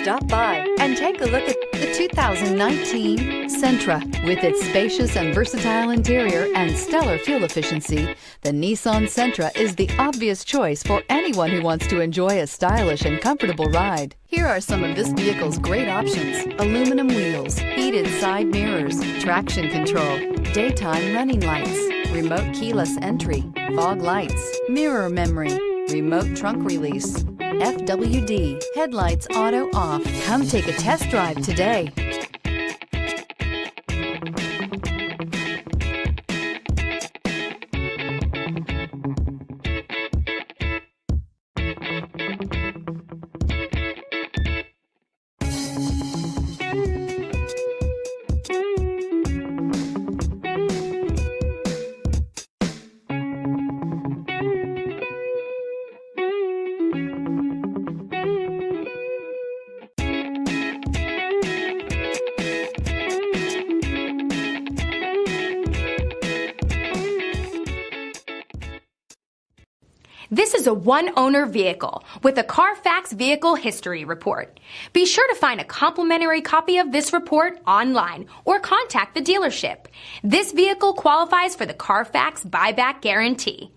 Stop by and take a look at the 2019 Sentra. With its spacious and versatile interior and stellar fuel efficiency, the Nissan Sentra is the obvious choice for anyone who wants to enjoy a stylish and comfortable ride. Here are some of this vehicle's great options: aluminum wheels, heated side mirrors, traction control, daytime running lights, remote keyless entry, fog lights, mirror memory, remote trunk release, FWD, headlights auto off. Come take a test drive today. This is a one-owner vehicle with a Carfax Vehicle History Report. Be sure to find a complimentary copy of this report online or contact the dealership. This vehicle qualifies for the Carfax Buyback Guarantee.